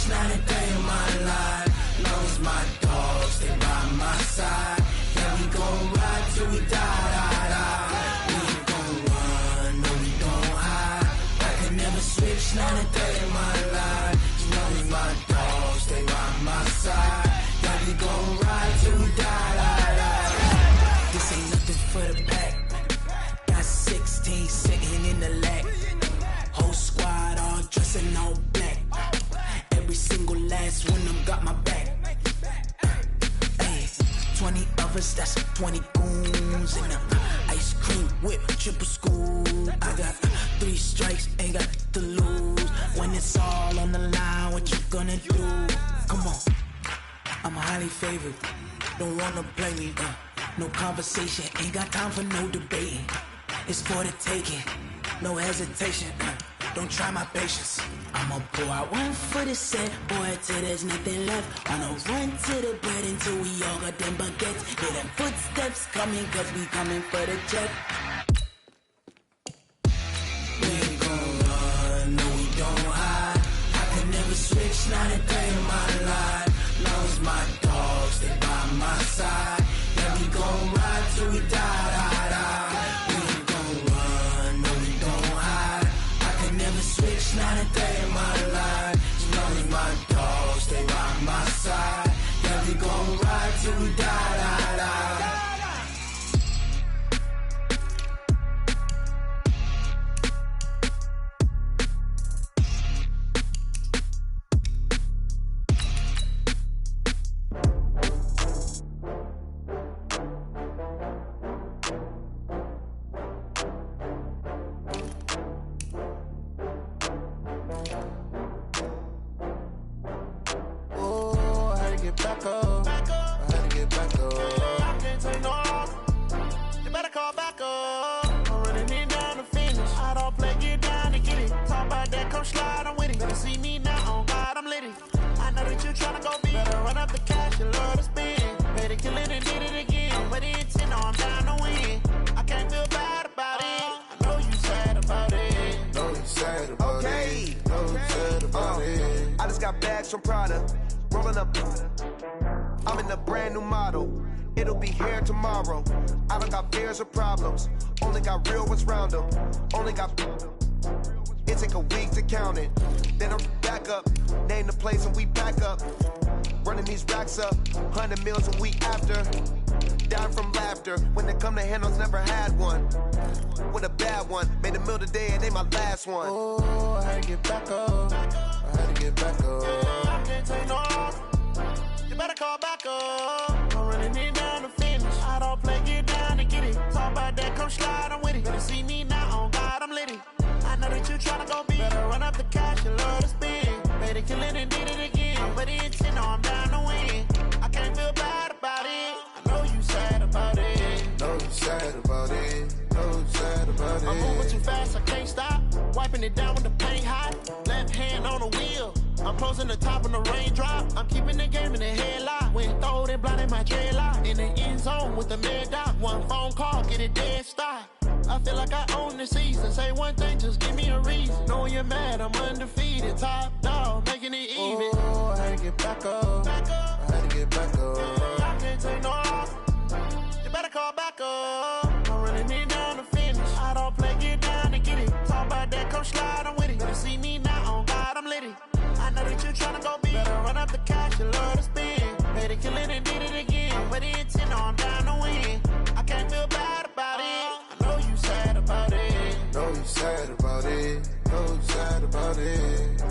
not a day in my life. Long as my dogs stay by my side. Yeah, we gon' ride till we die. We ain't gon' run, no we don't hide. I can never switch, not a day in my life. As long as my dogs stay by my side. Yeah, we gon' ride till we die. This ain't nothing for the back. Got 16 sitting in the lag. Whole squad all dressing all black. Every single last one of them got my back. Hey, 20 of us, that's 20 goons in the ice cream whip, triple scoop. I got 3 strikes, ain't got to lose. When it's all on the line, what you gonna do? Come on, I'm highly favored. Don't wanna play me, no conversation, ain't got time for no debating. It's for the taking, no hesitation. Don't try my patience. I'ma pour out one for the set, boy, till there's nothing left. I'ma run to the bread until we all got them baguettes. Hear them footsteps coming, cause we coming for the jet. We ain't gon' run, no we don't hide. I can never switch, not a day in my life. Long as my dogs stay by my side. Yeah, we gon' ride till we die. We ain't gon' run, no we don't hide. I can never switch, not a day in my life. As long as my dogs stay by my side. Yeah, we gon' ride till we die. From Prada, rolling up. I'm in a brand new model. It'll be here tomorrow. I don't got fears or problems. Only got real ones round them. Only got. It take a week to count it. Then I'm back up. Name the place and we back up. Running these racks up. 100 meals a week after. Dying from laughter. When it come to handles, never had one. With a bad one. Made a meal today and they my last one. Oh, I had to get back up. I had to get back up. I can't take no loss. You better call back up. I'm running it down to finish. I don't play, get down to get it. Talk about that, come slide, I'm with it. Better see me now, on God, I'm litty. I know that you tryna go big. Better run up the cash, you love to spend. Better kill it and did it again. I'm ready and 10, I'm down to win. I can't feel bad about it. I know you sad about it. Know you sad about it. Know you sad about it. I'm moving too fast, I can't stop. Wiping it down with the paint hot. Left hand on the wheel. I'm closing the top on the raindrop. I'm keeping the game in the headlock. When throwed and blinded my dreadlock. In the end zone with the mad dot. One phone call, get it dead stop. I feel like I own the season. Say one thing, just give me a reason. Knowing you're mad, I'm undefeated. Top dog, making it even. Oh, I had to get back up. I had to get back up. I can't take no loss. You better call back up. I'm running it down to finish. I don't play, get down to get it. Talk about that, come slide, I'm with it. Better see me now, on God, I'm litty. I know that you tryna go big. Better run up the cash, you love to spend. Better kill it and did it again. I'm ready and 10, I'm down to win. I can't feel bad about it. I know you sad about it. Know you sad about it. Know you sad about it.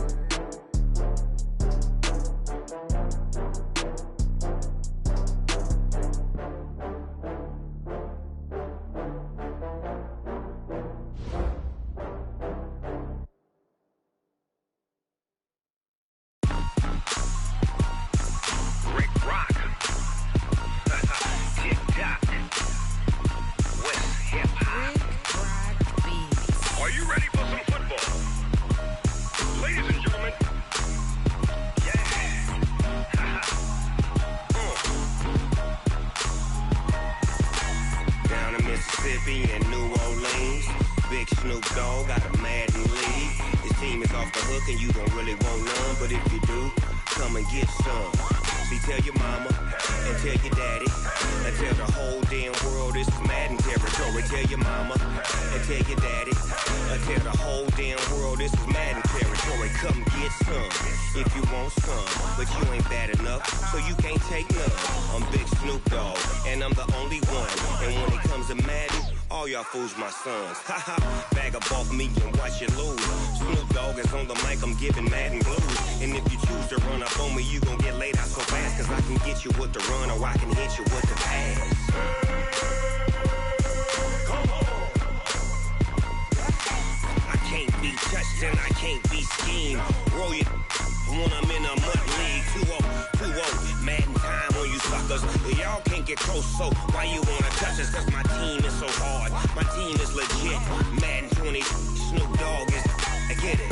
hook and you don't really want none. But if you do, come and get some. See, tell your mama and tell your daddy and tell the whole damn world this is Madden territory. Tell your mama and tell your daddy and tell the whole damn world this is Madden territory. Come get some if you want some, but you ain't bad enough, so you can't take none. I'm Big Snoop Dogg, and I'm the only one. And when it comes to Madden, all y'all fools my sons. Haha, bag up off me and watch you lose. Snoop Dogg is on the mic, I'm giving Madden blues. And if you choose to run up on me, you gon' get laid out so fast, cause I can get you with the run or I can hit you with the pass. Come on. I can't be touched and I can't be schemed. Roll you when I'm in a mud league. 2-0, Madden time on you suckers. Y'all can't get close, so why you wanna touch us? Cause my team is so hard, my team is legit. Madden 20, Snoop Dogg is, I get it.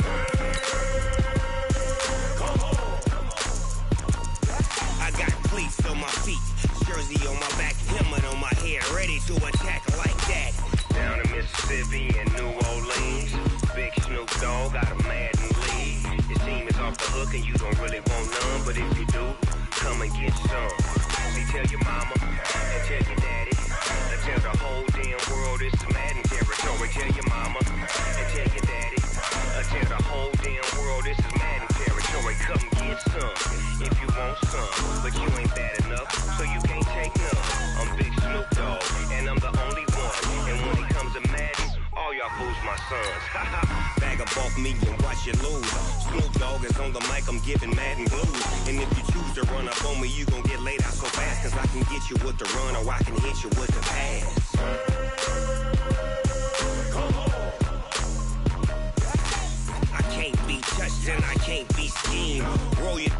Come on. I got cleats on my feet, jersey on my back, helmet on my head, ready to attack like that. Down in Mississippi and New Orleans, Big Snoop Dogg got a Madden league. Your team is off the hook and you don't really want none, but if you do, come and get some. See, tell your mama and tell your daddy and tell the whole damn world this is Madden territory. Tell your mama and tell your daddy and tell the whole damn world this is Madden territory. Come get some if you want some, but you ain't bad enough, so you can't take none. I'm Big Snoop Dogg, and I'm the only one. And when it comes to Madden, all y'all fools my sons. Bag up off me and watch you lose. Snoop Dogg is on the mic, I'm giving Madden blues. And if you choose to run up on me, you gon' get laid out so fast, cause I can get you with the run or I can hit you with the pass. Come on. I can't be touched and I can't be schemed. Roll you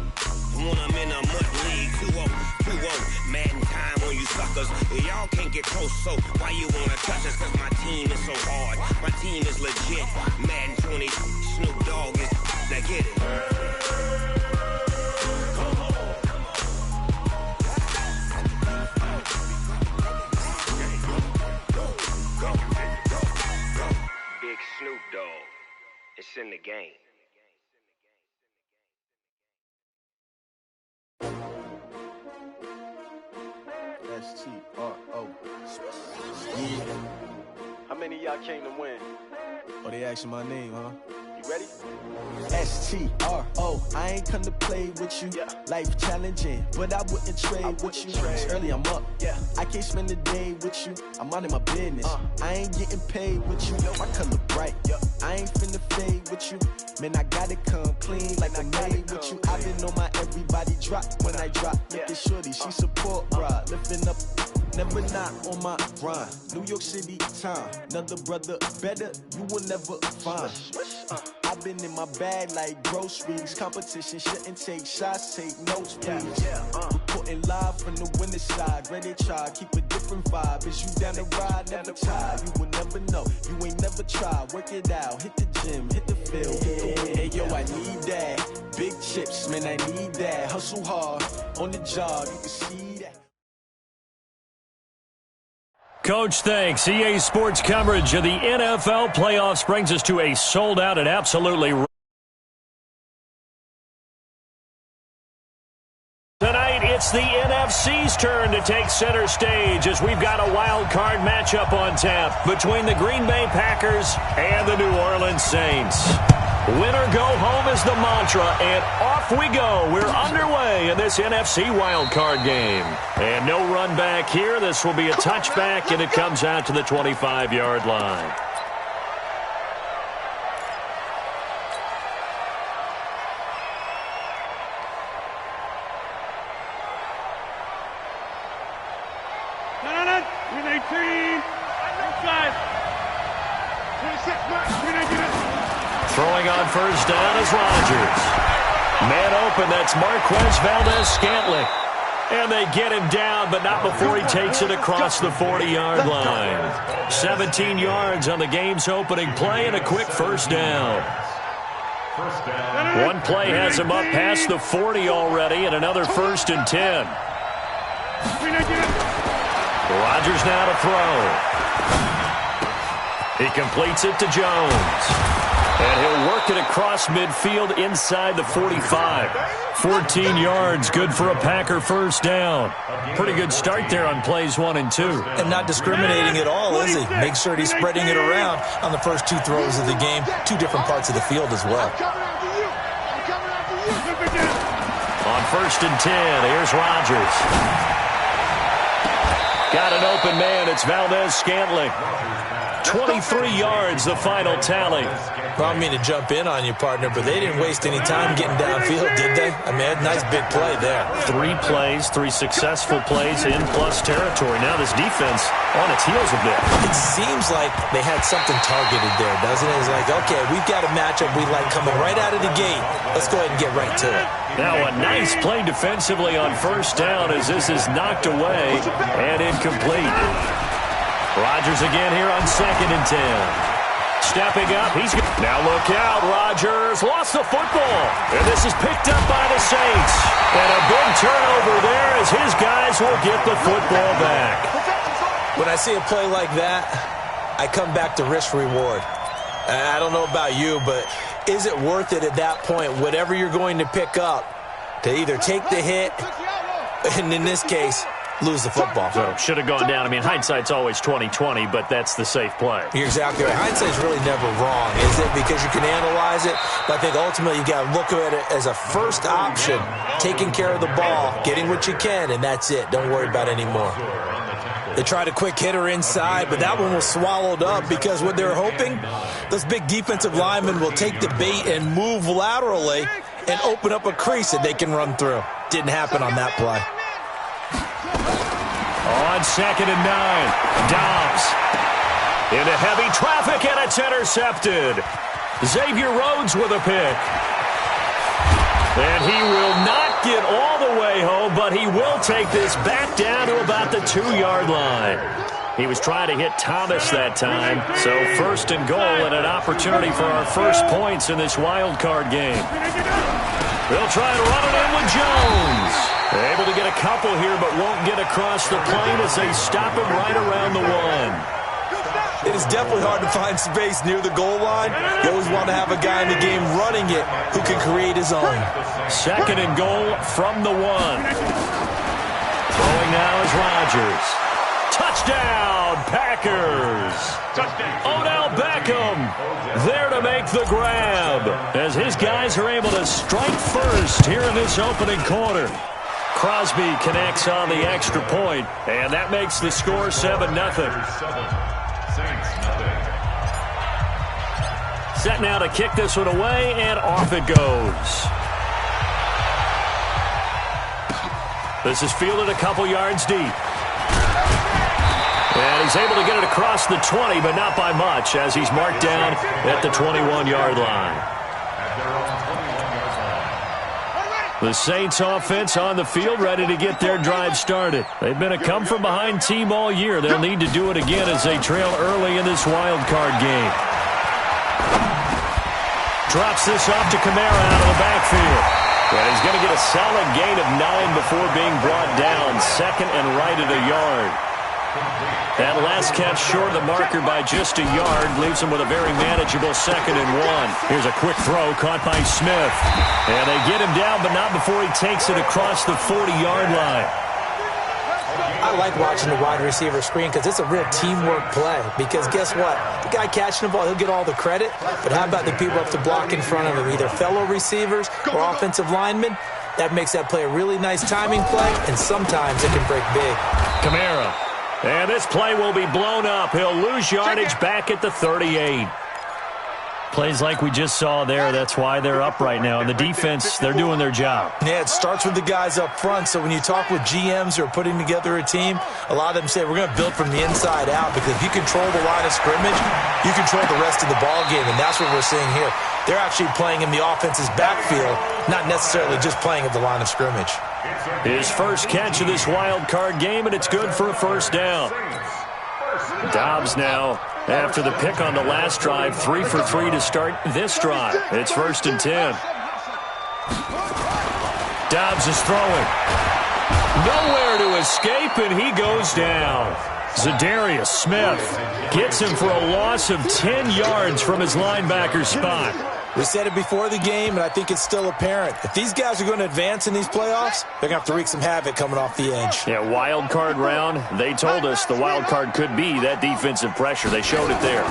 when I'm in a mud league. 2-0, Madden time on you suckers. Y'all can't get close, so why you wanna touch us? Cause my team is so hard, my team is legit. Madden 20, Snoop Dogg is, now get it. Come on. Go. Big Snoop Dogg, it's in the game. S-T-R-O. Yeah. How many of y'all came to win? Oh, they asking my name, huh? You ready? S-T-R-O. I ain't come to play with you. Yeah. Life challenging, but I wouldn't trade with you. It's early, I'm up. Yeah. I can't spend the day with you. I'm minding my business. I ain't getting paid with you. My color bright. I ain't finna fade with you. Man, I gotta come clean like I made with you. I been on my everybody drop when I drop. Look at shorty, she support rod. Lifting up, never not on my grind. New York City time, another brother better, you will never find. I've been in my bag like groceries. Competition shouldn't take shots, take notes, please. Reporting live from the winter side. Ready to try, keep a different vibe. Is you down the ride, never tired. You will never know, you ain't never tried. Work it out, hit the gym, hit the field. Hey yo, I need that. Big chips, man, I need that. Hustle hard, on the job, you can see that. Coach, thanks. EA Sports coverage of the NFL playoffs brings us to a sold-out and absolutely... Tonight, it's the NFC's turn to take center stage as we've got a wild card matchup on tap between the Green Bay Packers and the New Orleans Saints. Win or go home is the mantra, and off we go. We're underway in this NFC wildcard game. And no run back here. This will be a touchback, and it comes out to the 25-yard line. Throwing on first down is Rodgers. Man open, that's Marquez Valdez-Scantling. And they get him down, but not before he takes it across the 40-yard line. 17 yards on the game's opening play and a quick first down. One play has him up past the 40 already, and another 1st and 10. Rodgers now to throw. He completes it to Jones. And he'll work it across midfield inside the 45. 14 yards, good for a Packer first down. Pretty good start there on plays 1 and 2. And not discriminating at all, is he? Make sure he's spreading it around on the first 2 throws of the game. 2 different parts of the field as well. On first and 10, here's Rodgers. Got an open man. It's Valdez-Scantling. 23 yards, the final tally. Well, I don't mean to jump in on you, partner, but they didn't waste any time getting downfield, did they? I mean, a nice big play there. 3 plays, 3 successful plays in plus territory. Now this defense on its heels a bit. It seems like they had something targeted there, doesn't it? It's like, okay, we've got a matchup we like coming right out of the gate. Let's go ahead and get right to it. Now a nice play defensively on first down as this is knocked away and incomplete. Rodgers again here on second and 10. Stepping up, he's good. Now look out, Rodgers lost the football. And this is picked up by the Saints. And a big turnover there as his guys will get the football back. When I see a play like that, I come back to risk-reward. I don't know about you, but is it worth it at that point, whatever you're going to pick up, to either take the hit, and in this case, lose the football? So should have gone down. I mean, hindsight's always 20/20, but that's the safe play. You're exactly right. Hindsight's really never wrong, is it? Because you can analyze it, but I think ultimately you got to look at it as a first option, taking care of the ball, getting what you can, and that's it. Don't worry about it anymore. They tried a quick hitter inside, but that one was swallowed up because what they're hoping, those big defensive linemen will take the bait and move laterally and open up a crease that they can run through. Didn't happen on that play. On second and 9, Dobbs into heavy traffic, and it's intercepted. Xavier Rhodes with a pick. And he will not get all the way home, but he will take this back down to about the 2-yard line. He was trying to hit Thomas that time, so first and goal and an opportunity for our first points in this wild card game. They'll try and run it in with Jones. They're able to get a couple here, but won't get across the plane as they stop him right around the 1. It is definitely hard to find space near the goal line. You always want to have a guy in the game running it who can create his own. Second and goal from the 1. Throwing now is Rodgers. Touchdown, Packers. Odell Beckham there to make the grab as his guys are able to strike first here in this opening quarter. Crosby connects on the extra point, and that makes the score 7-0. Set now to kick this one away, and off it goes. This is fielded a couple yards deep. And he's able to get it across the 20, but not by much, as he's marked down at the 21-yard line. The Saints offense on the field, ready to get their drive started. They've been a come-from-behind team all year. They'll need to do it again as they trail early in this wild card game. Drops this off to Kamara out of the backfield. And he's going to get a solid gain of 9 before being brought down. Second and right at a yard. That last catch short of the marker by just a yard leaves him with a very manageable second and 1. Here's a quick throw caught by Smith. And they get him down, but not before he takes it across the 40-yard line. I like watching the wide receiver screen because it's a real teamwork play. Because guess what? The guy catching the ball, he'll get all the credit. But how about the people up to block in front of him, either fellow receivers or offensive linemen? That makes that play a really nice timing play, and sometimes it can break big. Kamara. And this play will be blown up. He'll lose yardage back at the 38. Plays like we just saw there, that's why they're up right now. And the defense, they're doing their job. Yeah, it starts with the guys up front. So when you talk with GMs who are putting together a team, a lot of them say we're going to build from the inside out, because if you control the line of scrimmage, you control the rest of the ball game, and that's what we're seeing here. They're actually playing in the offense's backfield, not necessarily just playing at the line of scrimmage. His first catch of this wild card game, and it's good for a first down. Dobbs now, after the pick on the last drive, 3 for 3 to start this drive. It's first and 10. Dobbs is throwing. Nowhere to escape, and he goes down. Za'Darius Smith gets him for a loss of 10 yards from his linebacker spot. We said it before the game, and I think it's still apparent. If these guys are going to advance in these playoffs, they're going to have to wreak some havoc coming off the edge. Yeah, wild card round. They told us the wild card could be that defensive pressure. They showed it there.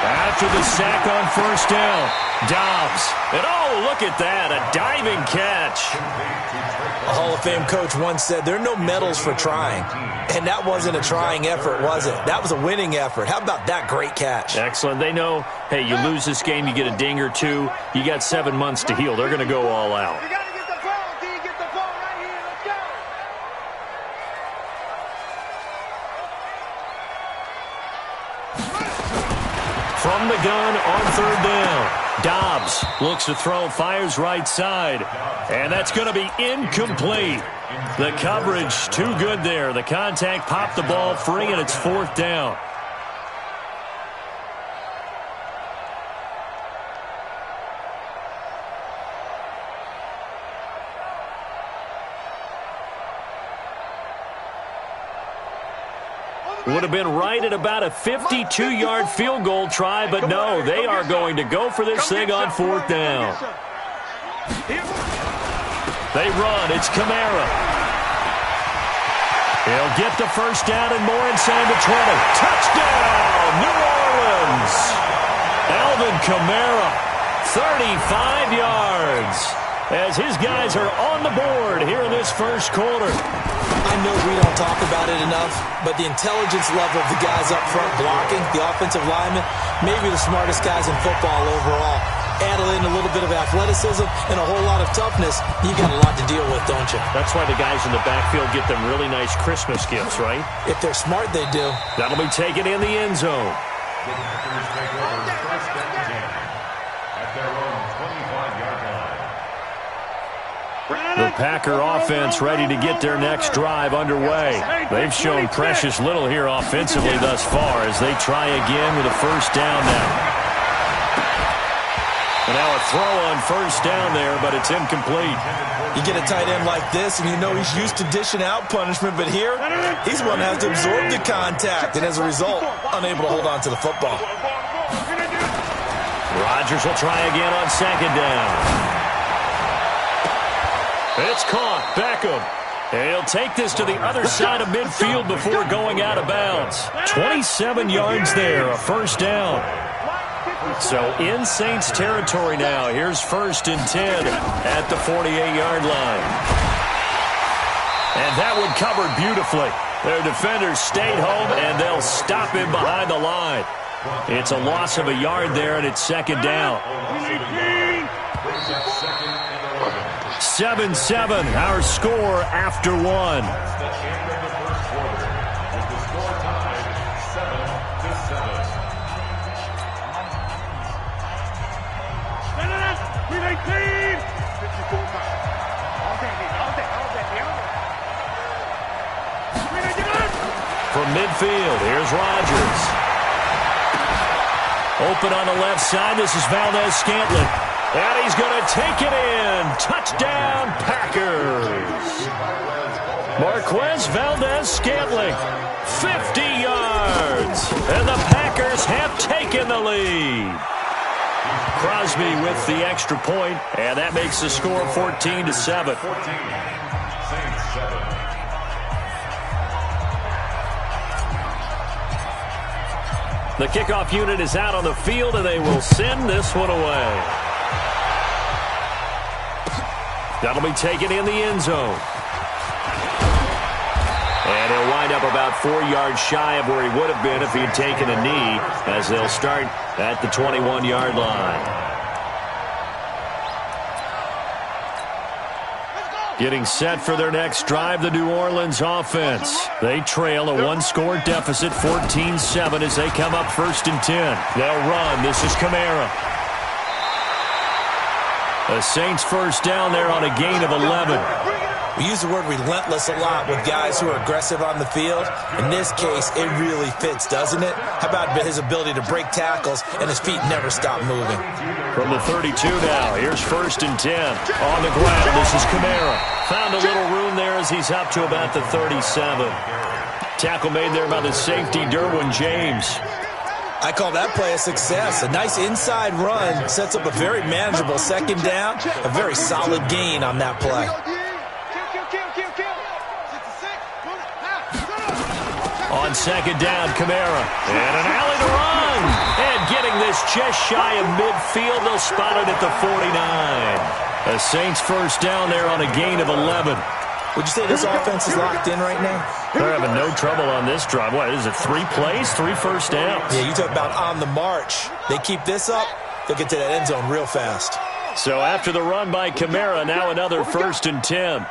After the sack on first down, Dobbs. And oh, look at that, a diving catch. A Hall of Fame coach once said, there are no medals for trying. And that wasn't a trying effort, was it? That was a winning effort. How about that great catch? Excellent. They know, hey, you lose this game, you get a ding or two. You got 7 months to heal. They're going to go all out. You got to get the ball, D. Get the ball right here. Let's go. From the gun on third down. Dobbs looks to throw, fires right side. And that's going to be incomplete. The coverage too good there. The contact popped the ball free, and it's fourth down. Would have been right at about a 52-yard field goal try, but no, they are going to go for this thing on fourth down. They run. It's Kamara. He'll get the first down and more inside the 20. Touchdown, New Orleans. Alvin Kamara, 35 yards, as his guys are on the board here in this first quarter. I know we don't talk about it enough, but the intelligence level of the guys up front blocking, the offensive linemen, maybe the smartest guys in football overall. Add in a little bit of athleticism and a whole lot of toughness, you got a lot to deal with, don't you? That's why the guys in the backfield get them really nice Christmas gifts, right? If they're smart, they do. That'll be taken in the end zone. The Packer offense ready to get their next drive underway. They've shown precious little here offensively thus far as they try again with a first down now. And now a throw on first down there, but it's incomplete. You get a tight end like this, and you know he's used to dishing out punishment, but here, he's one that has to absorb the contact, and as a result, unable to hold on to the football. Rodgers will try again on second down. It's caught. Beckham. And he'll take this to the other side of midfield before going out of bounds. 27 yards there, a first down. So in Saints territory now. Here's first and 10 at the 48-yard line. And that one covered beautifully. Their defenders stayed home, and they'll stop him behind the line. It's a loss of a yard there, and it's second down. 7-7, our score after one. From midfield, here's Rodgers. Open on the left side, this is Valdez-Scantling. And he's going to take it in. Touchdown, Packers. Marquez Valdez-Scantling, 50 yards. And the Packers have taken the lead. Crosby with the extra point, and that makes the score 14-7. The kickoff unit is out on the field, and they will send this one away. That'll be taken in the end zone. And he'll wind up about 4 yards shy of where he would have been if he had taken a knee, as they'll start at the 21-yard line. Getting set for their next drive, the New Orleans offense. They trail a one-score deficit, 14-7, as they come up first and 10. They'll run. This is Kamara. The Saints first down there on a gain of 11. We use the word relentless a lot with guys who are aggressive on the field. In this case, it really fits, doesn't it? How about his ability to break tackles and his feet never stop moving? From the 32 now, here's first and 10. On the ground, this is Kamara. Found a little room there as he's up to about the 37. Tackle made there by the safety, Derwin James. I call that play a success. A nice inside run sets up a very manageable second down. A very solid gain on that play. On second down, Kamara. And an alley to run. And getting this just shy of midfield. They'll spot it at the 49. The Saints first down there on a gain of 11. Would you say this offense is locked in right now? They're having no trouble on this drive. What is it, 3 plays, 3 first downs? Yeah, you talk about on the march. They keep this up, they'll get to that end zone real fast. So after the run by Kamara, now another 1st and 10.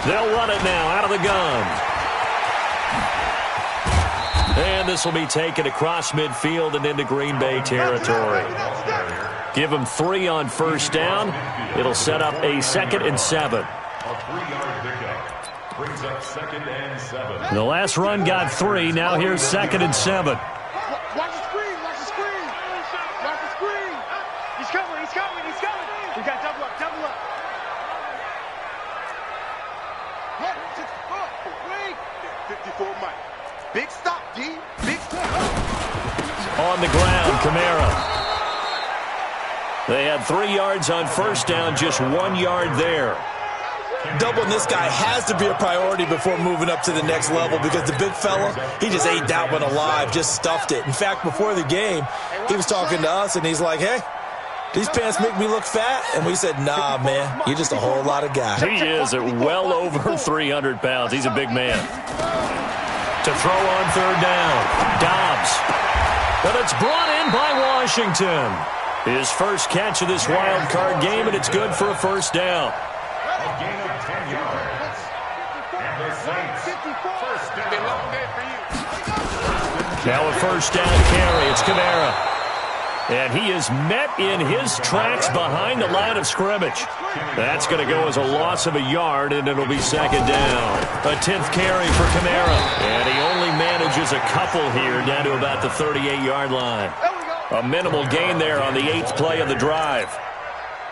They'll run it now out of the gun. And this will be taken across midfield and into Green Bay territory. Give them 3 on first down. It'll set up a 2nd and 7. The last run got 3. Now here's 2nd and 7. Watch the screen, watch the screen. Watch the screen. He's coming, he's coming, he's coming. We got double up, double up. 54 Mike. Big stop, D. Big stop. On the ground, Kamara. They had 3 yards on first down, just 1 yard there. Doubling this guy has to be a priority before moving up to the next level because the big fella, he just ate that one alive, just stuffed it. In fact, before the game, he was talking to us, and he's like, hey, these pants make me look fat? And we said, nah, man, you're just a whole lot of guy. He is at well over 300 pounds. He's a big man. To throw on third down, Dobbs. But it's brought in by Washington. His first catch of this wild card game, and it's good for a first down. A gain of 10 yards. And the Saints first down. Now a first down carry. It's Kamara. And he is met in his tracks behind the line of scrimmage. That's going to go as a loss of a yard, and it'll be 2nd down. A 10th carry for Kamara. And he only manages a couple here down to about the 38-yard line. A minimal gain there on the 8th play of the drive.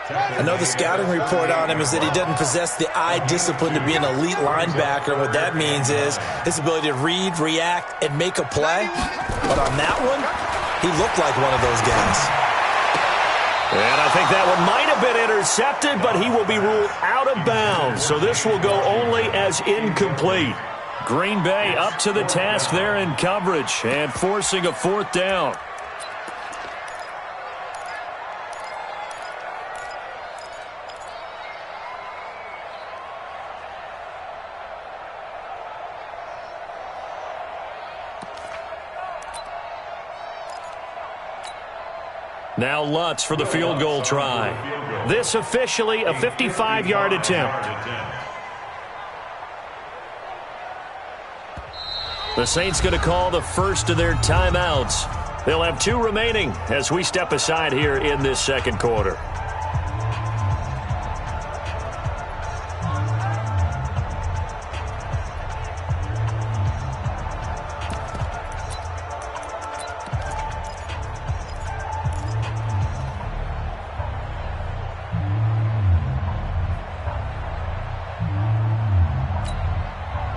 I know the scouting report on him is that he doesn't possess the eye discipline to be an elite linebacker. What that means is his ability to read, react, and make a play. But on that one, he looked like one of those guys. And I think that one might have been intercepted, but he will be ruled out of bounds. So this will go only as incomplete. Green Bay up to the task there in coverage and forcing a 4th down. Now Lutz for the field goal try. This officially a 55-yard attempt. The Saints going to call the first of their timeouts. They'll have 2 remaining as we step aside here in this second quarter.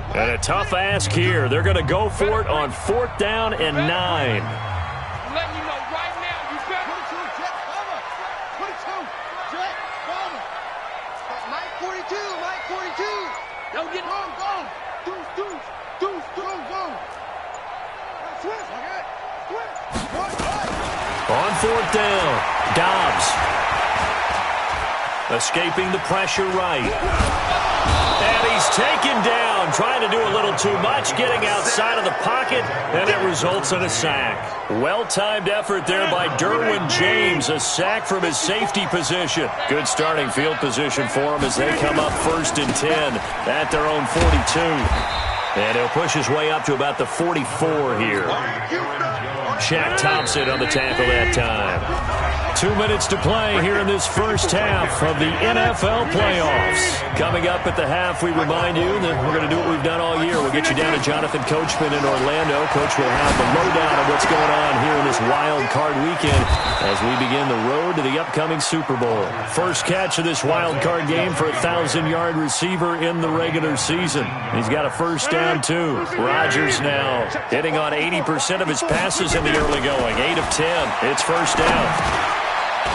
And a tough ask here. They're going to go for it on 4th down and 9. I'm letting you know right now, you better. 22, Jet, bomber. 22, Jet, bomber. Mike 42, Mike 42. Don't get wrong, go. Deuce, go. Switch, okay? Switch. On 4th down, Dobbs. Escaping the pressure right. And he's taken down, trying to do a little too much, getting outside of the pocket, and it results in a sack. Well-timed effort there by Derwin James, a sack from his safety position. Good starting field position for him as they come up 1st and 10 at their own 42. And he'll push his way up to about the 44 here. Shaq Thompson on the tackle that time. 2 minutes to play here in this first half of the NFL playoffs. Coming up at the half, we remind you that we're going to do what we've done all year. We'll get you down to Jonathan Coachman in Orlando. Coach will have the lowdown of what's going on here in this wild card weekend as we begin the road to the upcoming Super Bowl. First catch of this wild card game for a 1,000-yard receiver in the regular season. He's got a first down, too. Rodgers now hitting on 80% of his passes in the early going. 8 of 10. It's first down.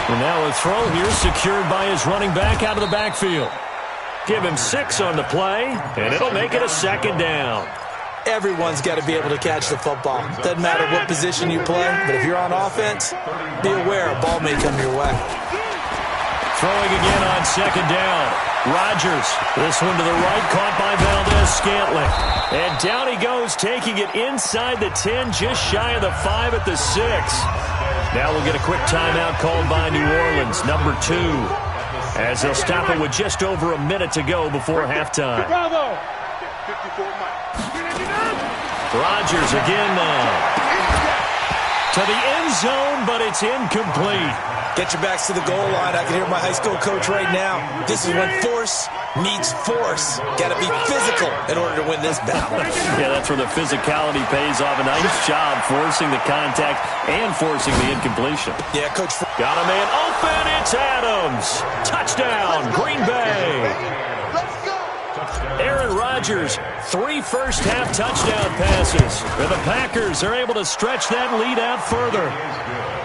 And now a throw here secured by his running back out of the backfield. Give him 6 on the play, and it'll make it a second down. Everyone's got to be able to catch the football. Doesn't matter what position you play, but if you're on offense, be aware a ball may come your way. Throwing again on second down. Rodgers, this one to the right, caught by Valdez-Scantling. And down he goes, taking it inside the 10, just shy of the 5 at the 6. Now we'll get a quick timeout called by New Orleans, number 2, as they'll stop it with just over a minute to go before halftime. Rodgers again now. To the end zone, but it's incomplete. Get your backs to the goal line. I can hear my high school coach right now. This is when force meets force. Got to be physical in order to win this battle. Yeah, that's where the physicality pays off. A nice job forcing the contact and forcing the incompletion. Yeah, Coach. Got a man open. It's Adams. Touchdown, Green Bay. Aaron Rodgers, 3 first-half touchdown passes. And the Packers are able to stretch that lead out further.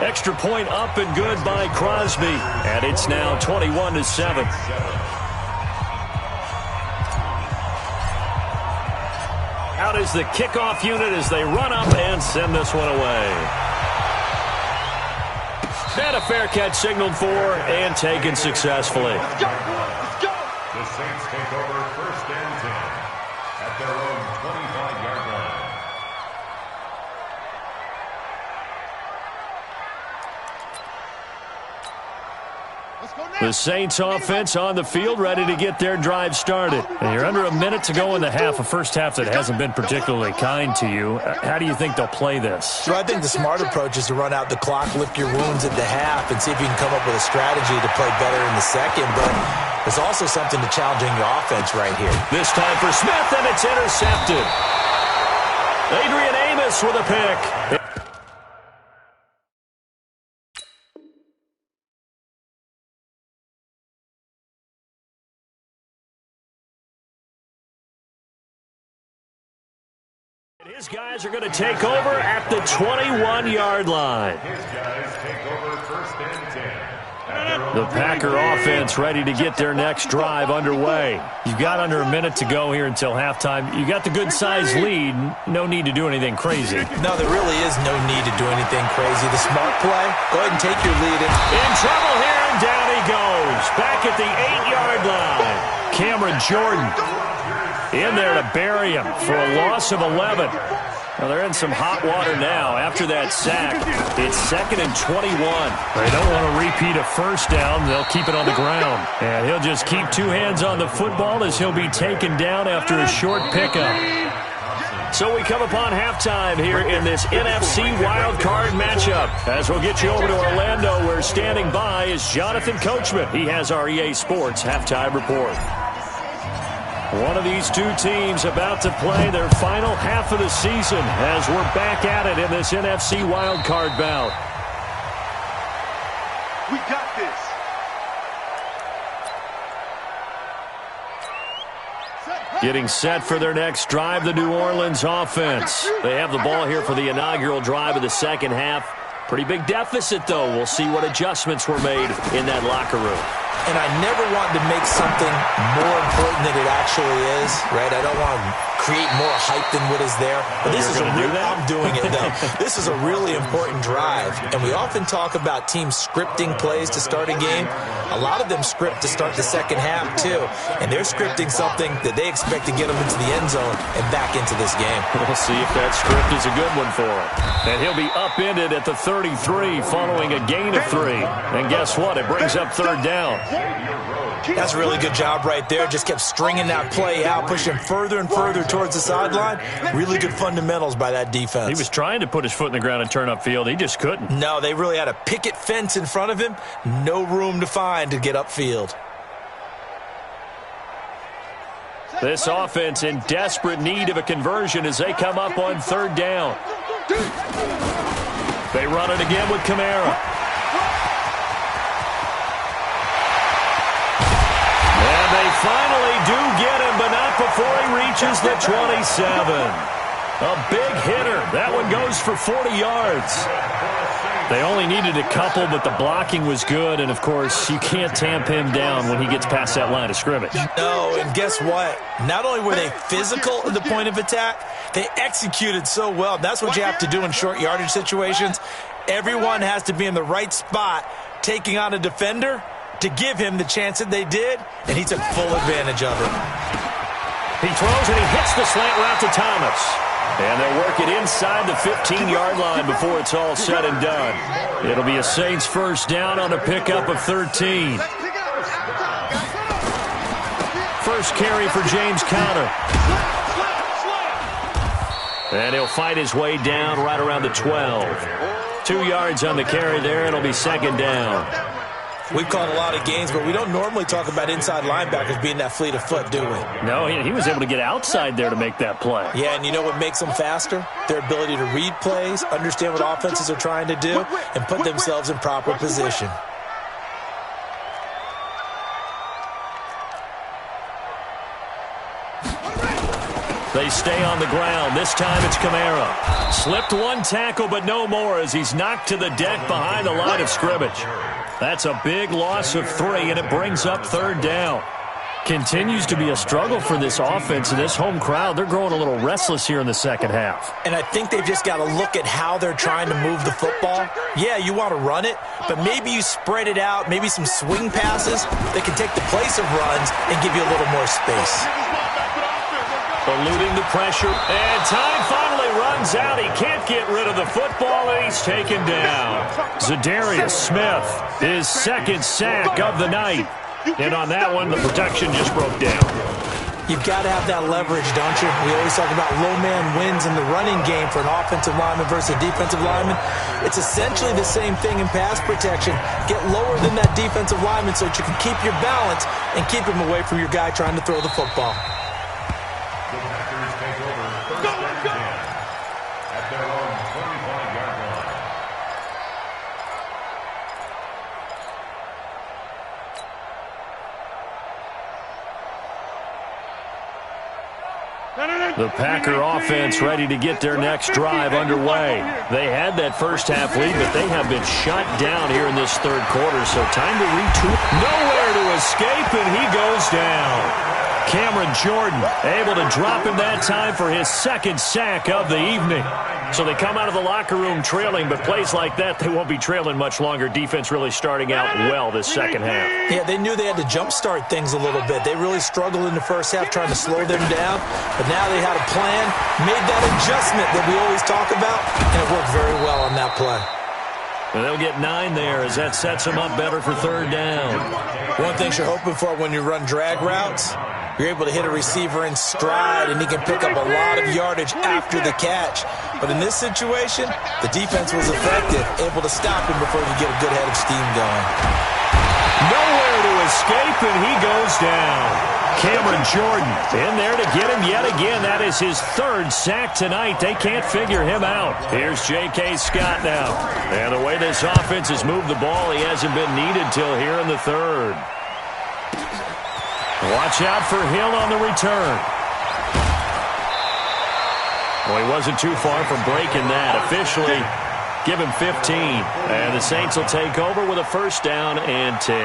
Extra point up and good by Crosby. And it's now 21-7. Out is the kickoff unit as they run up and send this one away. And a fair catch signaled for and taken successfully. The Saints take over first and 10 at their own 25-yard line. The Saints offense on the field, ready to get their drive started. And you're under a minute to go in the half, a first half that hasn't been particularly kind to you. How do you think they'll play this? So I think the smart approach is to run out the clock, lick your wounds at the half, and see if you can come up with a strategy to play better in the second. But there's also something to challenging your offense right here. This time for Smith, and it's intercepted. Adrian Amos with a pick. His guys are going to take over at the 21-yard line. His guys take over first and 10. The Packer offense ready to get their next drive underway. You've got under a minute to go here until halftime. You got the good-sized lead. No need to do anything crazy. No, there really is no need to do anything crazy. The smart play, go ahead and take your lead. In trouble here, and down he goes. Back at the 8-yard line. Cameron Jordan in there to bury him for a loss of 11. Well, they're in some hot water now after that sack. It's 2nd and 21. They don't want to repeat a first down. They'll keep it on the ground. And he'll just keep 2 hands on the football as he'll be taken down after a short pickup. So we come upon halftime here in this NFC wildcard matchup. As we'll get you over to Orlando, where standing by is Jonathan Coachman. He has our EA Sports halftime report. One of these two teams about to play their final half of the season as we're back at it in this NFC wildcard bout. We got this. Getting set for their next drive, the New Orleans offense. They have the ball here for the inaugural drive of the second half. Pretty big deficit, though. We'll see what adjustments were made in that locker room. And I never want to make something more important than it actually is, right? I don't want to create more hype than what is there. But this is I'm doing it, though. This is a really important drive. And we often talk about teams scripting plays to start a game. A lot of them script to start the second half, too. And they're scripting something that they expect to get them into the end zone and back into this game. We'll see if that script is a good one for him. And he'll be upended at the 33 following a gain of 3. And guess what? It brings up third down. Xavier Rhodes That's a really good job right there. Just kept stringing that play out, pushing further and further towards the sideline. Really good fundamentals by that defense. He was trying to put his foot in the ground and turn upfield. He just couldn't. No, they really had a picket fence in front of him. No room to find to get upfield. This offense in desperate need of a conversion as they come up on third down. They run it again with Kamara. And they finally do get him, but not before he reaches the 27. A big hitter. That one goes for 40 yards. They only needed a couple, but the blocking was good. And, of course, you can't tamp him down when he gets past that line of scrimmage. No, and guess what? Not only were they physical at the point of attack, they executed so well. That's what you have to do in short yardage situations. Everyone has to be in the right spot, taking on a defender to give him the chance that they did, and he took full advantage of it. He throws and he hits the slant route to Thomas. And they'll work it inside the 15-yard line before it's all said and done. It'll be a Saints first down on a pickup of 13. First carry for James Conner. And he'll fight his way down right around the 12. 2 yards on the carry there. It'll be second down. We've called a lot of games, but we don't normally talk about inside linebackers being that fleet of foot, do we? No, he was able to get outside there to make that play. Yeah, and you know what makes them faster? Their ability to read plays, understand what offenses are trying to do, and put themselves in proper position. They stay on the ground. This time it's Kamara. Slipped one tackle, but no more as he's knocked to the deck behind the line of scrimmage. That's a big loss of 3, and it brings up third down. Continues to be a struggle for this offense and this home crowd. They're growing a little restless here in the second half. And I think they've just got to look at how they're trying to move the football. Yeah, you want to run it, but maybe you spread it out, maybe some swing passes that can take the place of runs and give you a little more space. Eluding the pressure, and time finally runs out. He can't get rid of the football, and he's taken down. Za'Darius Smith, his second sack of the night. And on that one, the protection just broke down. You've got to have that leverage, don't you? We always talk about low man wins in the running game for an offensive lineman versus a defensive lineman. It's essentially the same thing in pass protection. Get lower than that defensive lineman so that you can keep your balance and keep him away from your guy trying to throw the football. The Packers take over first and 10 at their own 25-yard line. The Packer offense ready to get their next drive underway. They had that first half lead, but they have been shut down here in this third quarter, so time to retool. Nowhere to escape, and he goes down. Cameron Jordan able to drop him that time for his second sack of the evening. So they come out of the locker room trailing, but plays like that, they won't be trailing much longer. Defense really starting out well this second half. Yeah, they knew they had to jumpstart things a little bit. They really struggled in the first half trying to slow them down, but now they had a plan, made that adjustment that we always talk about, and it worked very well on that play. And they'll get 9 there as that sets them up better for third down. One thing you're hoping for when you run drag routes, you're able to hit a receiver in stride, and he can pick up a lot of yardage after the catch. But in this situation, the defense was effective, able to stop him before he could get a good head of steam going. Nowhere to escape, and he goes down. Cameron Jordan in there to get him yet again. That is his third sack tonight. They can't figure him out. Here's J.K. Scott now. And the way this offense has moved the ball, he hasn't been needed till here in the third. Watch out for Hill on the return. Well, he wasn't too far from breaking that. Officially, give him 15. And the Saints will take over with a first down and 10.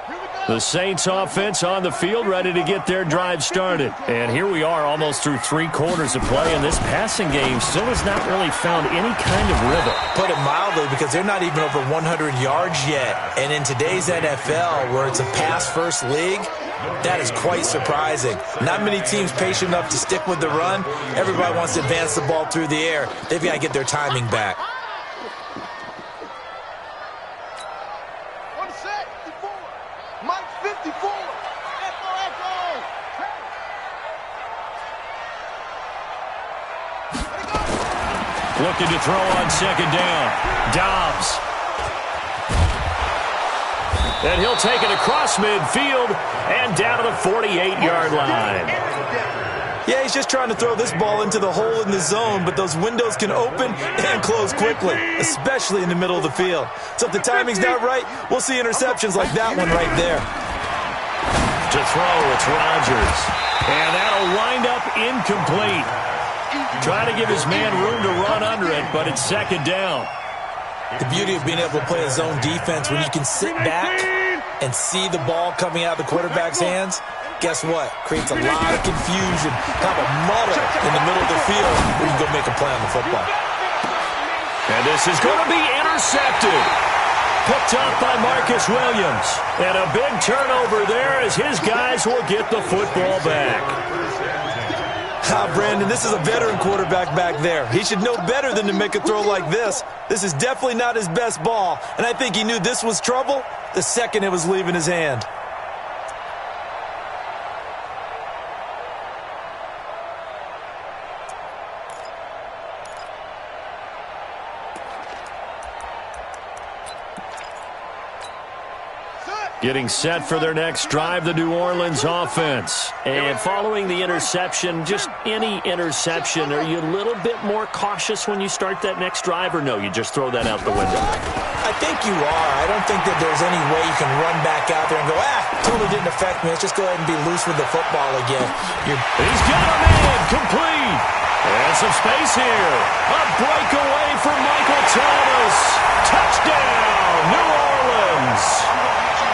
Here we go! The Saints offense on the field, ready to get their drive started. And here we are almost through 3 quarters of play, and this passing game still has not really found any kind of rhythm. Put it mildly, because they're not even over 100 yards yet. And in today's NFL, where it's a pass-first league, that is quite surprising. Not many teams patient enough to stick with the run. Everybody wants to advance the ball through the air. They've got to get their timing back. Looking to throw on second down. Dobbs. And he'll take it across midfield and down to the 48-yard line. Yeah, he's just trying to throw this ball into the hole in the zone, but those windows can open and close quickly, especially in the middle of the field. So if the timing's not right, we'll see interceptions like that one right there. To throw, it's Rodgers. And that'll wind up incomplete. Trying to give his man room to run under it, but it's second down. The beauty of being able to play a zone defense when you can sit back and see the ball coming out of the quarterback's hands, guess what? Creates a lot of confusion, kind of a muddle in the middle of the field where you can go make a play on the football. And this is going to be intercepted. Picked up by Marcus Williams. And a big turnover there as his guys will get the football back. Brandon, this is a veteran quarterback back there. He should know better than to make a throw like this. This is definitely not his best ball, and I think he knew this was trouble the second it was leaving his hand. Getting set for their next drive, the New Orleans offense. And following the interception, just any interception, are you a little bit more cautious when you start that next drive, or no, you just throw that out the window? I think you are. I don't think that there's any way you can run back out there and go, totally didn't affect me. Let's just go ahead and be loose with the football again. He's got a man, complete. And some space here. A breakaway from Michael Thomas. Touchdown, New Orleans.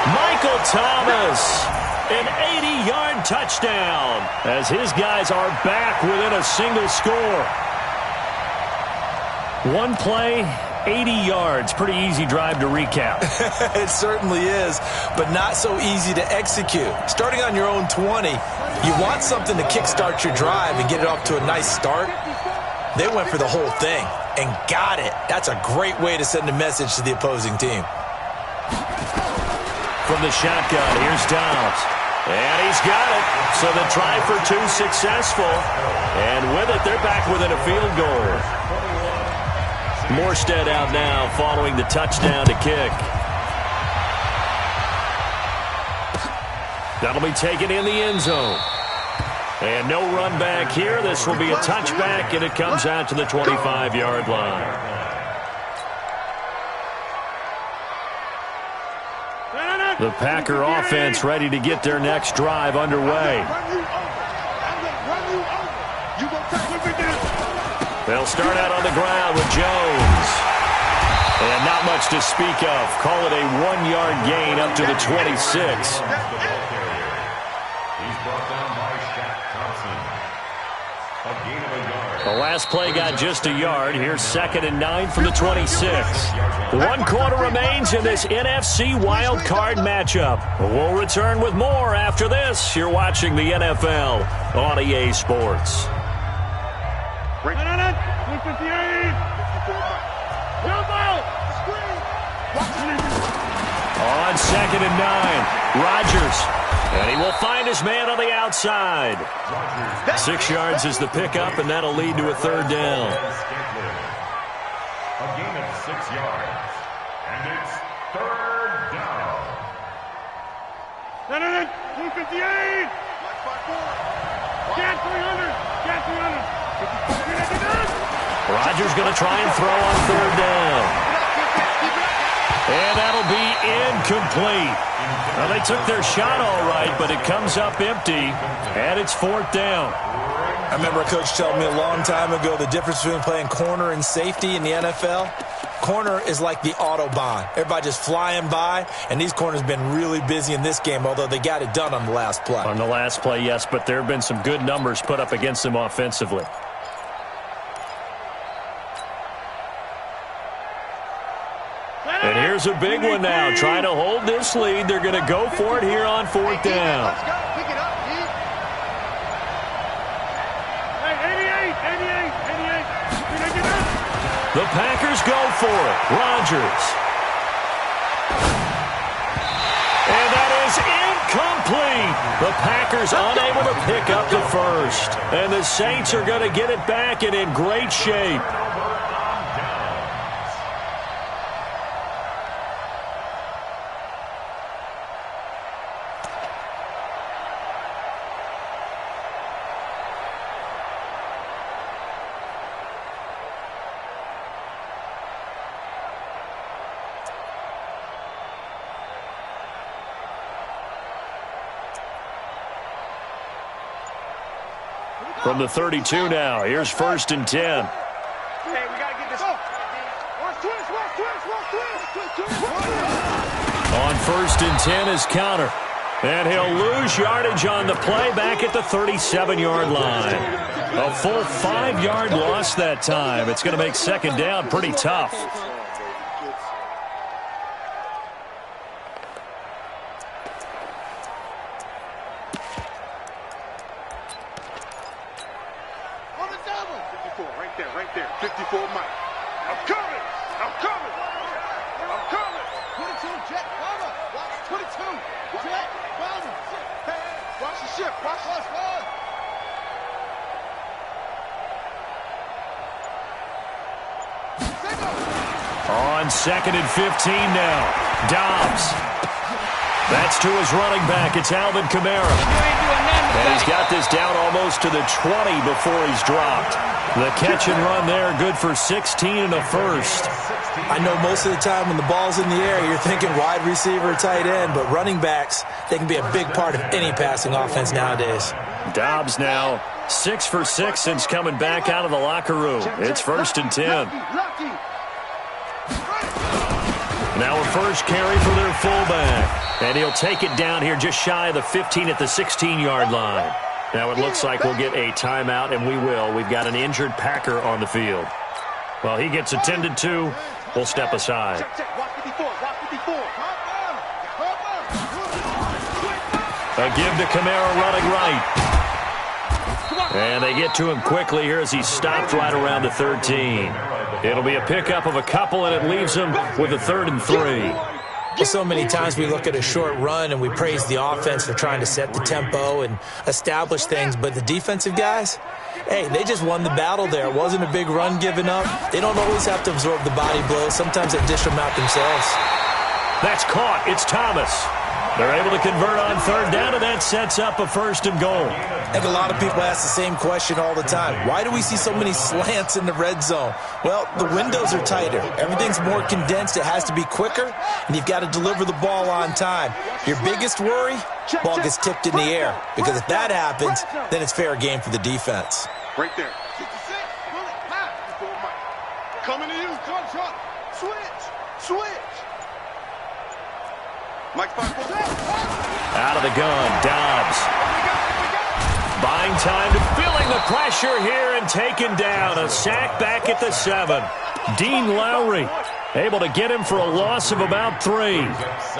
Michael Thomas, an 80-yard touchdown as his guys are back within a single score. One play, 80 yards. Pretty easy drive to recap. It certainly is, but not so easy to execute. Starting on your own 20, you want something to kickstart your drive and get it off to a nice start. They went for the whole thing and got it. That's a great way to send a message to the opposing team. From the shotgun, here's Dobbs. And he's got it. So the try for 2 successful. And with it, they're back within a field goal. Morstead out now following the touchdown to kick. That'll be taken in the end zone. And no run back here. This will be a touchback, and it comes out to the 25-yard line. The Packer offense ready to get their next drive underway. They'll start out on the ground with Jones. And not much to speak of. Call it a 1-yard gain up to the 26. The last play got just a yard. Here's 2nd and 9 from the 26. 1 quarter remains in this NFC wild card matchup. We'll return with more after this. You're watching the NFL on EA Sports. On 2nd and 9, Rodgers. And he will find his man on the outside. 6 yards is the pickup, and that'll lead to a 3rd down. A gain of 6 yards. And it's 3rd down. 258. Get 300. Get 300. Rodgers going to try and throw on 3rd down. And that'll be incomplete. Well, they took their shot all right, but it comes up empty, and it's 4th down. I remember a coach telling me a long time ago the difference between playing corner and safety in the NFL. corner is like the Autobahn. Everybody just flying by, and these corners have been really busy in this game, although they got it done on the last play. On the last play, yes, but there have been some good numbers put up against them offensively. And here's a big one now. Trying to hold this lead. They're going to go for it here on 4th down. Let's go. Pick it up, Pete. Hey, 88. The Packers go for it. Rodgers. And that is incomplete. The Packers unable to pick up the first. And the Saints are going to get it back and in great shape. From the 32 now, here's 1st and 10. Hey, we got to get this off. On 1st and 10 is Counter. And he'll lose yardage on the play back at the 37-yard line. A full 5-yard loss that time. It's going to make 2nd down pretty tough. Right there. 54 Mike. I'm coming. 22, Jet, cover. Watch 22. Jet, cover. Watch the ship. Watch us. On 2nd and 15 now. Dobbs. That's to his running back. It's Alvin Kamara. And he's got this down almost to the 20 before he's dropped. The catch and run there, good for 16 and a first. I know most of the time when the ball's in the air, you're thinking wide receiver, tight end, but running backs, they can be a big part of any passing offense nowadays. Dobbs now 6 for 6 since coming back out of the locker room. It's 1st and 10. Now a first carry for their fullback. And he'll take it down here just shy of the 15 at the 16-yard line. Now it looks like we'll get a timeout, and we will. We've got an injured Packer on the field. Well, he gets attended to. We'll step aside. A give to Kamara running right. And they get to him quickly here as he stopped right around the 13. It'll be a pickup of a couple, and it leaves him with a 3rd and 3. Well, so many times we look at a short run and we praise the offense for trying to set the tempo and establish things, but the defensive guys, hey, they just won the battle there. It wasn't a big run given up. They don't always have to absorb the body blows. Sometimes they dish them out themselves. That's caught. It's Thomas. They're able to convert on 3rd down, and that sets up a 1st and goal. I think a lot of people ask the same question all the time. Why do we see so many slants in the red zone? Well, the windows are tighter. Everything's more condensed. It has to be quicker, and you've got to deliver the ball on time. Your biggest worry, ball gets tipped in the air. Because if that happens, then it's fair game for the defense. Right there. 66. Coming to you. Switch. Mike, out of the gun, Dobbs. Buying time to feeling the pressure here and taken down. A sack back at the 7. Dean Lowry able to get him for a loss of about 3.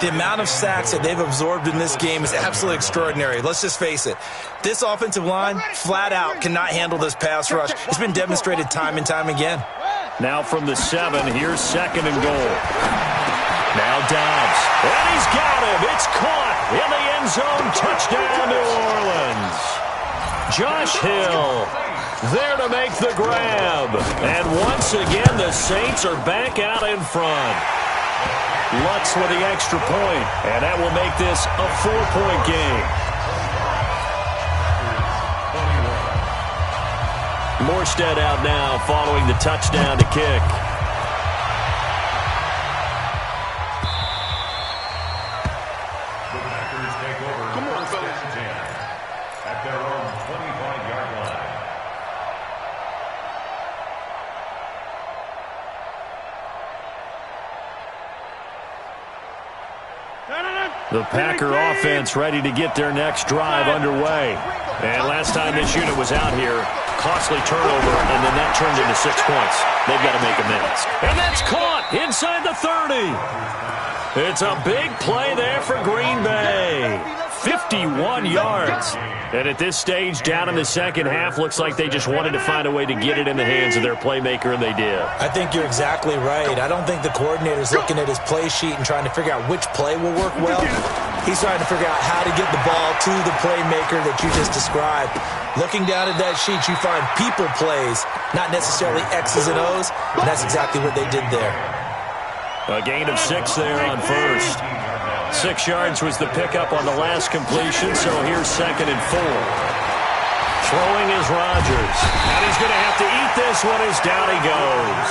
The amount of sacks that they've absorbed in this game is absolutely extraordinary. Let's just face it. This offensive line, flat out, cannot handle this pass rush. It's been demonstrated time and time again. Now from the 7, here's 2nd and goal. Now Dobbs, and he's got him. It's caught in the end zone. Touchdown, New Orleans. Josh Hill there to make the grab. And once again, the Saints are back out in front. Lutz with the extra point, and that will make this a 4-point game. Morstead out now following the touchdown to kick. At their own 25-yard line. The Packer offense ready to get their next drive underway. And last time this unit was out here, costly turnover, and then that turned into 6 points. They've got to make amends. And that's caught inside the 30. It's a big play there for Green Bay. 51 yards. And at this stage, down in the second half, looks like they just wanted to find a way to get it in the hands of their playmaker, and they did. I think you're exactly right. I don't think the coordinator's looking at his play sheet and trying to figure out which play will work well. He's trying to figure out how to get the ball to the playmaker that you just described. Looking down at that sheet, you find people plays, not necessarily X's and O's, and that's exactly what they did there. A gain of 6 there on first. 6 yards was the pickup on the last completion, so here's 2nd and 4. Throwing is Rodgers. And he's going to have to eat this one as down he goes.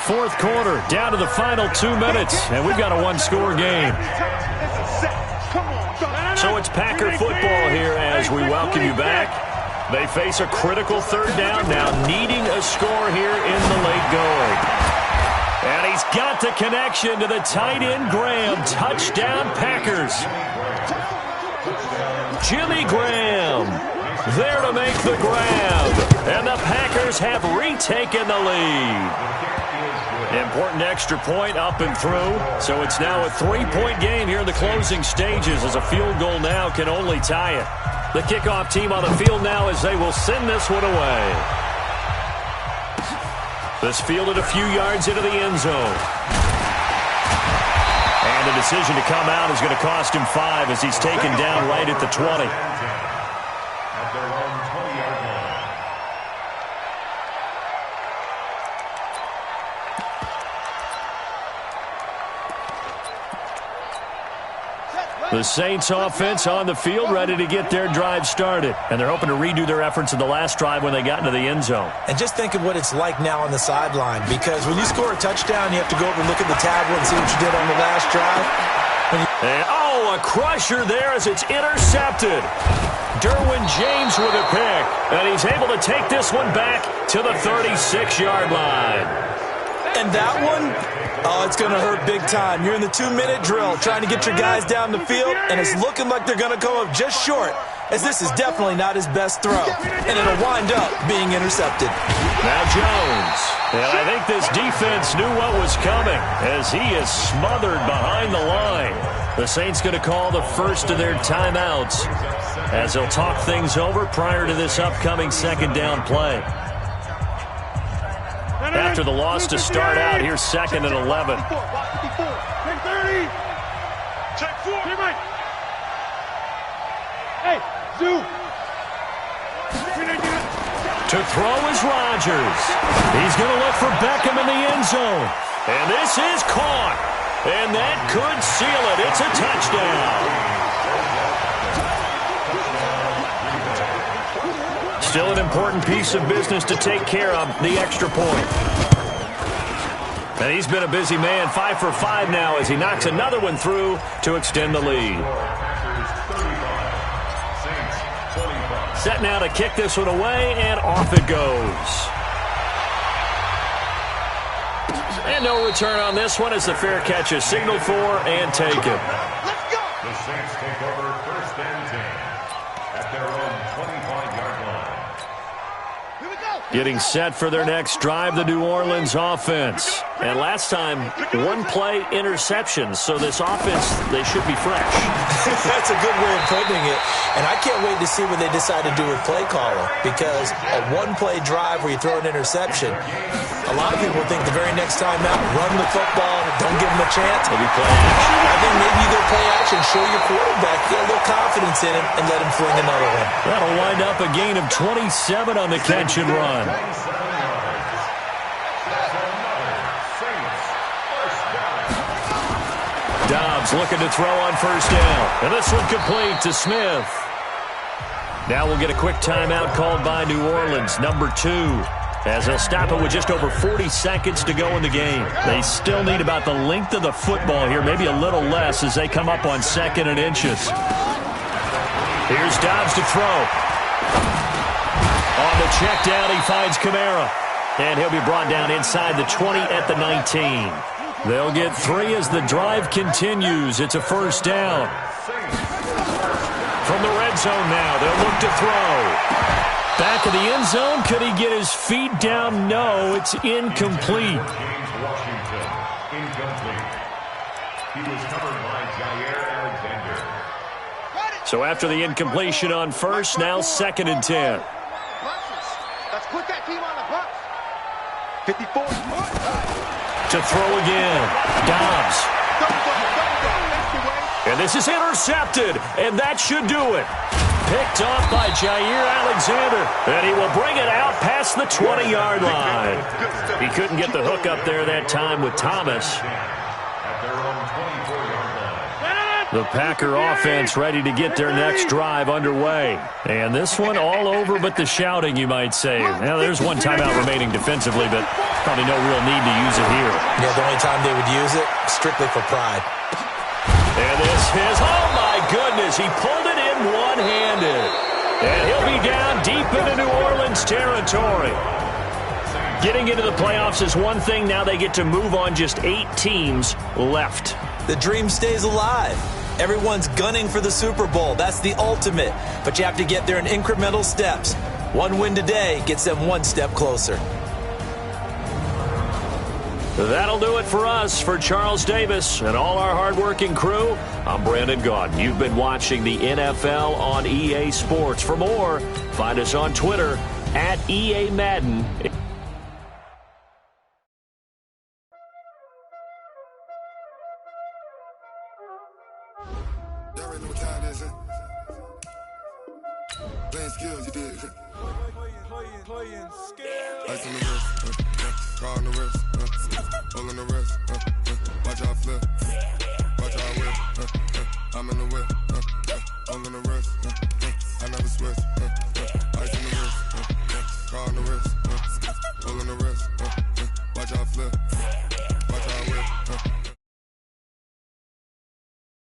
Fourth quarter, down to the final 2 minutes, and we've got a one-score game. So it's Packer football here as we welcome you back. They face a critical third down now, needing a score here in the late going. And he's got the connection to the tight end, Graham. Touchdown, Packers. Jimmy Graham there to make the grab. And the Packers have retaken the lead. Important extra point up and through. So it's now a 3-point game here in the closing stages, as a field goal now can only tie it. The kickoff team on the field now as they will send this one away. This fielded a few yards into the end zone. And the decision to come out is going to cost him 5 as he's taken down right at the 20. At their own 20-yard line. The Saints offense on the field, ready to get their drive started. And they're hoping to redo their efforts in the last drive when they got into the end zone. And just think of what it's like now on the sideline, because when you score a touchdown, you have to go over and look at the tablet and see what you did on the last drive. And, a crusher there as it's intercepted. Derwin James with a pick. And he's able to take this one back to the 36-yard line. And that one, it's going to hurt big time. You're in the 2-minute drill trying to get your guys down the field, and it's looking like they're going to go up just short, as this is definitely not his best throw. And it'll wind up being intercepted. Now Jones. And I think this defense knew what was coming, as he is smothered behind the line. The Saints going to call the first of their timeouts, as they'll talk things over prior to this upcoming second down play. After the loss to start out, here's 2nd and 11. To throw is Rodgers. He's going to look for Beckham in the end zone. And this is caught. And that could seal it. It's a touchdown. Still an important piece of business to take care of, the extra point. And he's been a busy man, 5 for 5 now as he knocks another one through to extend the lead. Set now to kick this one away, and off it goes. And no return on this one as the fair catch is signaled for and taken. The Saints take over 1st and 10 at their own 25-yard line. Getting set for their next drive, the New Orleans offense. And last time, 1-play interceptions. So this offense, they should be fresh. That's a good way of putting it. And I can't wait to see what they decide to do with play caller, because a 1-play drive where you throw an interception, a lot of people think the very next time out, run the football, don't give them a chance. Maybe play action. I think maybe you go play action, show your quarterback, get a little confidence in him, and let him fling another one. That'll wind up a gain of 27 on the catch and run. Dobbs looking to throw on first down. And this one complete to Smith. Now we'll get a quick timeout called by New Orleans, number 2. As they'll stop it with just over 40 seconds to go in the game. They still need about the length of the football here, maybe a little less as they come up on 2nd and inches. Here's Dobbs to throw. On the check down, he finds Kamara. And he'll be brought down inside the 20 at the 19. They'll get 3 as the drive continues. It's a first down. From the red zone now, they'll look to throw. Back of the end zone, could he get his feet down? No, it's incomplete. James Washington, incomplete. He was covered by Jair Alexander. So after the incompletion on first, now 2nd and 10. Let's put that team on the bus. 54. To throw again. Dobbs. And this is intercepted, and that should do it. Picked off by Jair Alexander, and he will bring it out past the 20-yard line. He couldn't get the hook up there that time with Thomas. At their own 24-yard line. The Packer offense ready to get their next drive underway. And this one all over but the shouting, you might say. Now, there's one timeout remaining defensively, but probably no real need to use it here. Yeah, the only time they would use it, strictly for pride. And this is, oh my goodness, he pulled it in one-handed. And he'll be down deep into New Orleans territory. Getting into the playoffs is one thing. Now they get to move on, just 8 teams left. The dream stays alive. Everyone's gunning for the Super Bowl. That's the ultimate. But you have to get there in incremental steps. One win today gets them one step closer. That'll do it for us. For Charles Davis and all our hardworking crew, I'm Brandon Gaudin. You've been watching the NFL on EA Sports. For more, find us on Twitter at EA Madden. Y'all already know what time it is, huh? Playing skills, you did. Playing skills. Ice on the wrist, car on the wrist,